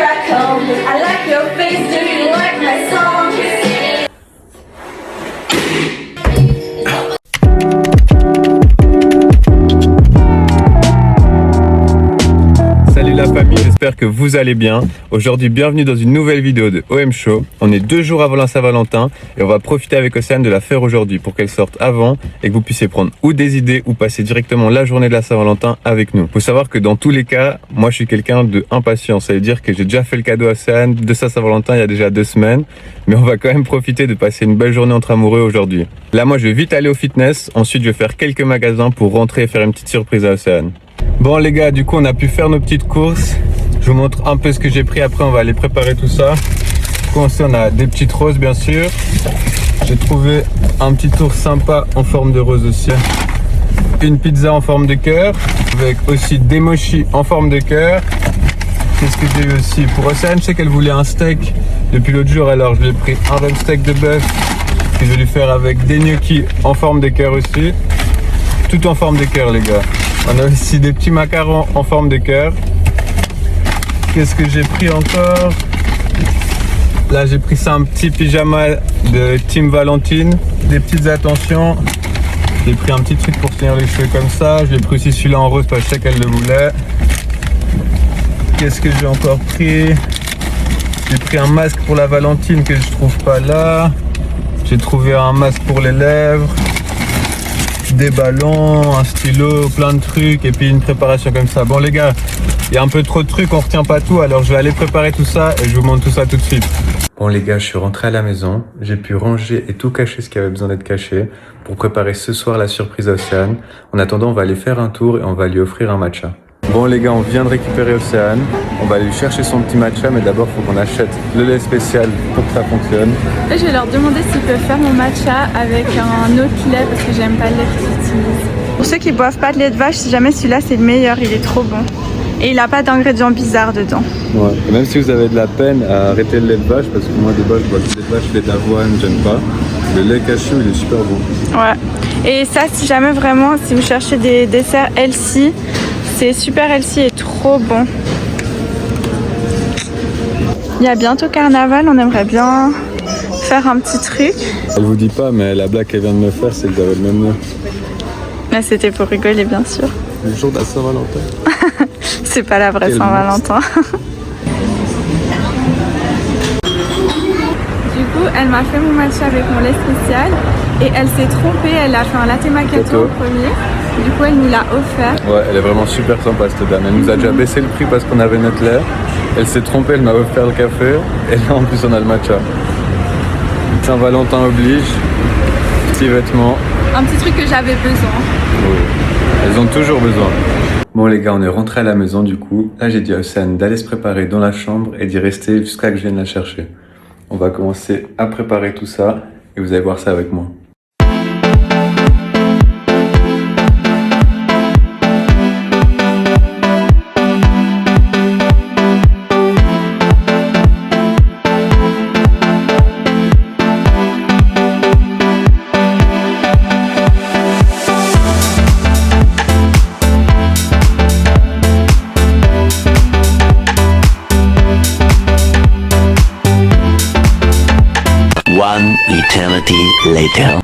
back home. I like your face, do you like my song? Salut la famille, j'espère que vous allez bien. Aujourd'hui, bienvenue dans une nouvelle vidéo de OM Show. On est 2 jours avant la Saint-Valentin et on va profiter avec Océane de la faire aujourd'hui pour qu'elle sorte avant et que vous puissiez prendre ou des idées ou passer directement la journée de la Saint-Valentin avec nous. Faut savoir que dans tous les cas, moi je suis quelqu'un de impatient. Ça veut dire que j'ai déjà fait le cadeau à Océane de sa Saint-Valentin il y a déjà 2 semaines. Mais on va quand même profiter de passer une belle journée entre amoureux aujourd'hui. Là, moi je vais vite aller au fitness. Ensuite, je vais faire quelques magasins pour rentrer et faire une petite surprise à Océane. Bon les gars, du coup on a pu faire nos petites courses. Je vous montre un peu ce que j'ai pris, après on va aller préparer tout ça. Du coup on a des petites roses bien sûr. J'ai trouvé un petit ours sympa en forme de rose aussi. Une pizza en forme de cœur, avec aussi des mochis en forme de cœur. Qu'est-ce que j'ai eu aussi pour Océane? Je sais qu'elle voulait un steak depuis l'autre jour, alors je lui ai pris un rhum steak de bœuf que je vais lui faire avec des gnocchis en forme de cœur aussi. Tout en forme de cœur les gars. On a aussi des petits macarons en forme de cœur. Qu'est-ce que j'ai pris encore? Là j'ai pris ça, un petit pyjama de Team Valentine. Des petites attentions. J'ai pris un petit truc pour tenir les cheveux comme ça. Je l'ai pris aussi celui-là en rose parce que je sais qu'elle le voulait. Qu'est-ce que j'ai encore pris? J'ai pris un masque pour la Valentine que je trouve pas là. J'ai trouvé un masque pour les lèvres. Des ballons, un stylo, plein de trucs et puis une préparation comme ça. Bon les gars, il y a un peu trop de trucs, on retient pas tout, alors je vais aller préparer tout ça et je vous montre tout ça tout de suite. Bon les gars, je suis rentré à la maison, j'ai pu ranger et tout cacher ce qui avait besoin d'être caché pour préparer ce soir la surprise à Océane. En attendant, on va aller faire un tour et on va lui offrir un matcha. Bon les gars, on vient de récupérer Océane, on va aller lui chercher son petit matcha, mais d'abord il faut qu'on achète le lait spécial pour que ça fonctionne. Là, je vais leur demander s'ils peuvent faire mon matcha avec un autre lait parce que j'aime pas le lait qu'ils utilisent. Pour ceux qui boivent pas de lait de vache, si jamais celui-là c'est le meilleur, il est trop bon. Et il a pas d'ingrédients bizarres dedans. Ouais. Et même si vous avez de la peine à arrêter le lait de vache, parce que moi de base je bois du lait de vache, lait d'avoine, j'aime pas. Le lait cashew il est super bon. Ouais. Et ça, si jamais vraiment, si vous cherchez des desserts healthy, c'est super healthy et trop bon. Il y a bientôt carnaval, on aimerait bien faire un petit truc. Elle vous dit pas, mais la blague qu'elle vient de me faire, c'est que j'avais le même nom. Là, c'était pour rigoler, bien sûr. Le jour de la Saint-Valentin. C'est pas la vraie Saint-Valentin. Du coup, elle m'a fait mon matcha avec mon lait spécial et elle s'est trompée, elle a fait un latte macchiato au premier. Du coup, elle nous l'a offert. Ouais, elle est vraiment super sympa cette dame. Elle nous a déjà baissé le prix parce qu'on avait notre lait. Elle s'est trompée, elle m'a offert le café. Et là, en plus, on a le matcha. Saint-Valentin oblige. Petits vêtements. Un petit truc que j'avais besoin. Oui. Elles ont toujours besoin. Bon les gars, on est rentré à la maison du coup. Là, j'ai dit à Océane d'aller se préparer dans la chambre et d'y rester jusqu'à que je vienne la chercher. On va commencer à préparer tout ça et vous allez voir ça avec moi. One eternity later.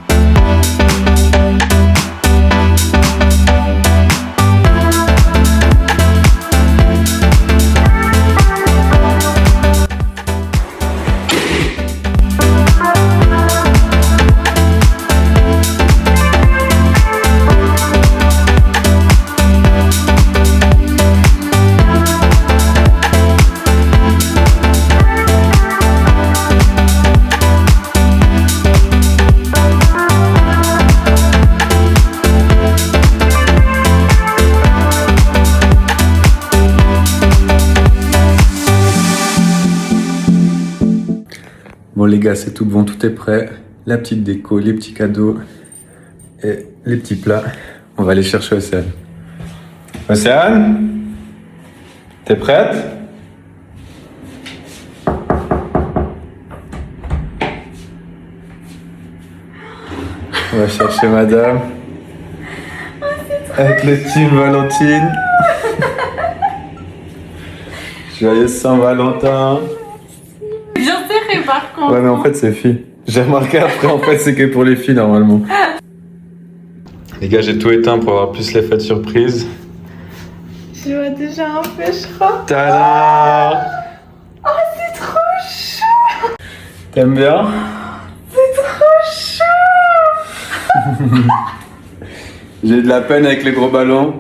Bon les gars, c'est tout bon, tout est prêt. La petite déco, les petits cadeaux et les petits plats. On va aller chercher Océane. Océane? T'es prête? On va chercher madame. Avec le team Valentine. Joyeux Saint-Valentin. Bien serré par contre. Ouais, mais en fait, c'est filles. J'ai remarqué après, en fait, c'est que pour les filles normalement. Les gars, j'ai tout éteint pour avoir plus l'effet de surprise. Je vois déjà un peu chaud. Tada! Oh, c'est trop chaud. T'aimes bien? C'est trop chaud. J'ai de la peine avec les gros ballons.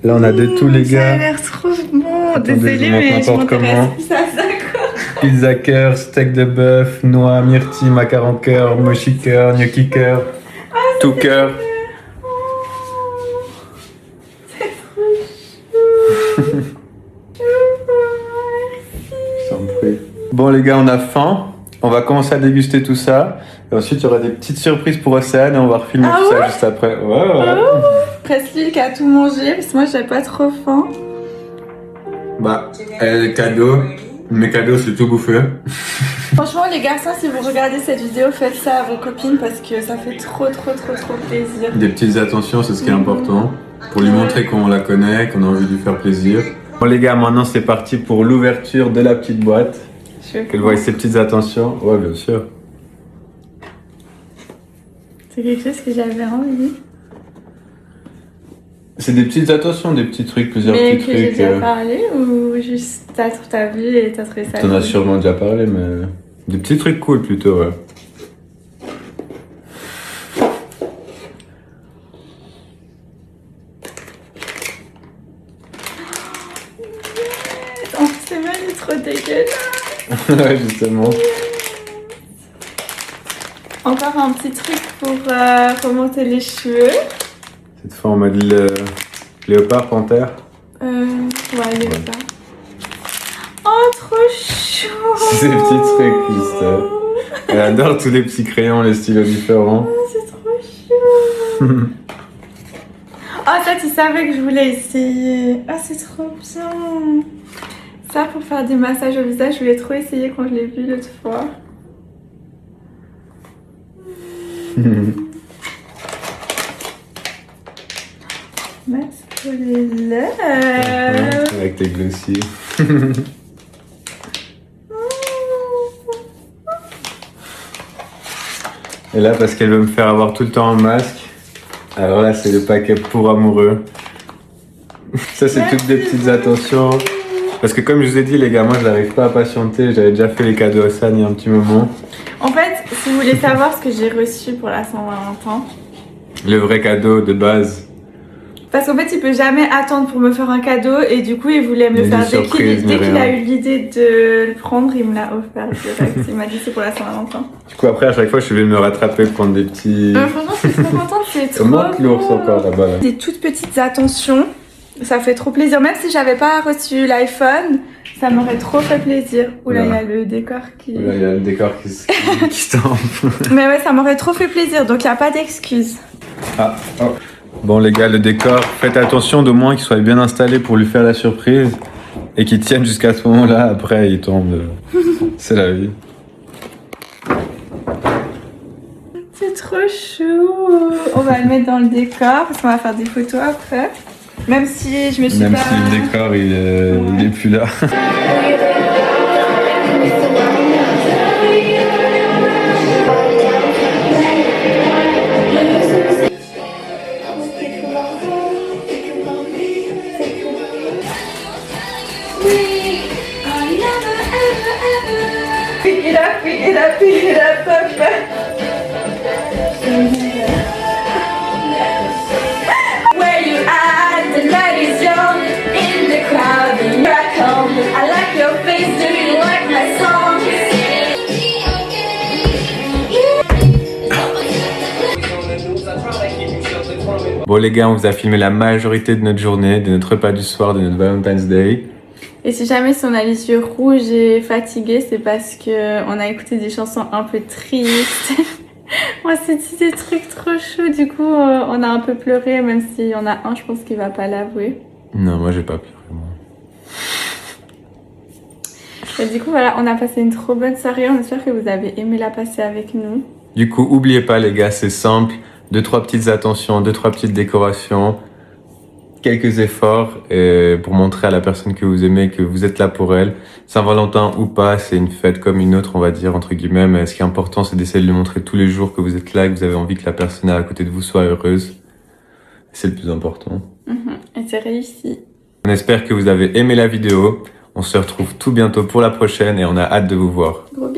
Là, on a de tous les Ça a gars. l'air trop bon. Attendez, Désolée, je vous montre mais je n'importe comment. m'intéresse plus à ça, quoi. Pizza cœur, steak de bœuf, noix, myrtille, macaron cœur, mochi cœur, gnocchi cœur, tout cœur. C'est trop chaud. Sans prie. Bon les gars, on a faim. On va commencer à déguster tout ça. Et ensuite, il y aura des petites surprises pour Océane et on va refilmer Ah tout ça ouais juste après. Ouais. Presley qui a tout mangé, parce que moi j'avais pas trop faim. Bah, les cadeaux. Mes cadeaux, c'est tout bouffé. Franchement les garçons, si vous regardez cette vidéo, faites ça à vos copines parce que ça fait trop plaisir. Des petites attentions, c'est ce qui est important. Pour lui montrer qu'on la connaît, qu'on a envie de lui faire plaisir. Bon les gars, maintenant c'est parti pour l'ouverture de la petite boîte. Qu'elle voie ses petites attentions. Ouais, bien sûr. C'est quelque chose que j'avais envie. C'est des petites attentions, des petits trucs, plusieurs Mais petits que j'ai trucs. déjà parlé ou juste t'as vu et t'as trouvé ça T'en as cool? sûrement déjà parlé, mais des petits trucs cool plutôt, ouais. En plus c'est mal, il est trop dégueulasse. Ouais, justement. Encore un petit truc pour remonter les cheveux. Cette fois en mode léopard, panthère. Ouais, il est pas. Oh, trop chaud. C'est des petits trucs, juste. Elle adore tous les petits crayons, les stylos différents. Oh, c'est trop chaud. Oh, ça, tu savais que je voulais essayer. Ah, c'est trop bien. Ça, pour faire des massages au visage, je voulais trop essayer quand je l'ai vu l'autre fois. Masque les lèvres. Avec tes glossiers. Et là, parce qu'elle veut me faire avoir tout le temps un masque, alors là, c'est le paquet pour amoureux. Ça, c'est toutes des petites attentions. Parce que comme je vous ai dit, les gars, moi, je n'arrive pas à patienter. J'avais déjà fait les cadeaux à San il y a un petit moment. En fait, si vous voulez savoir ce que j'ai reçu pour la Saint-Valentin, Le vrai cadeau de base. parce qu'en fait, il peut jamais attendre pour me faire un cadeau et du coup, il voulait me le Ni faire de surprise, dès ni qu'il a rien. eu l'idée de le prendre, il me l'a offert direct. Il m'a dit c'est pour la Saint-Valentin. Du coup, après, à chaque fois, je suis venu me rattraper, prendre des petits... Franchement, je suis trop contente, c'est trop Comment que l'ours beau. encore là-bas là. Des toutes petites attentions, ça fait trop plaisir. Même si j'avais pas reçu l'iPhone, ça m'aurait trop fait plaisir. Oula, il y a le décor qui... Là, il y a le décor qui se tombe. Mais ouais, ça m'aurait trop fait plaisir, donc il n'y a pas d'excuse. Ah, oh. Bon les gars, le décor, faites attention d'au moins qu'il soit bien installé pour lui faire la surprise et qu'il tienne jusqu'à ce moment-là, après il tombe. C'est la vie. C'est trop chou. On va le mettre dans le décor parce qu'on va faire des photos après. Même si je me suis Même pas... si le décor il est plus là. Pick it up, pick it up, pick it up, papa. Where you at? The night is young. In the crowd, here I come. I like your face, do you like my song? Bon les gars, on vous a filmé la majorité de notre journée, de notre repas du soir, de notre Valentine's Day. Et si jamais on a les yeux rouges et fatigués, c'est parce que on a écouté des chansons un peu tristes. On s'est dit des trucs trop chauds, du coup on a un peu pleuré, même s'il y en a un, je pense qu'il va pas l'avouer. Non, moi j'ai pas pleuré. Moi. Et du coup voilà, on a passé une trop bonne soirée, on espère que vous avez aimé la passer avec nous. Du coup, oubliez pas les gars, c'est simple. 2-3 petites attentions, 2-3 petites décorations. quelques efforts pour montrer à la personne que vous aimez que vous êtes là pour elle. Saint-Valentin ou pas, c'est une fête comme une autre, on va dire, entre guillemets. Mais ce qui est important, c'est d'essayer de lui montrer tous les jours que vous êtes là, que vous avez envie que la personne à côté de vous soit heureuse. C'est le plus important. Et c'est réussi. On espère que vous avez aimé la vidéo. On se retrouve tout bientôt pour la prochaine et on a hâte de vous voir. Gros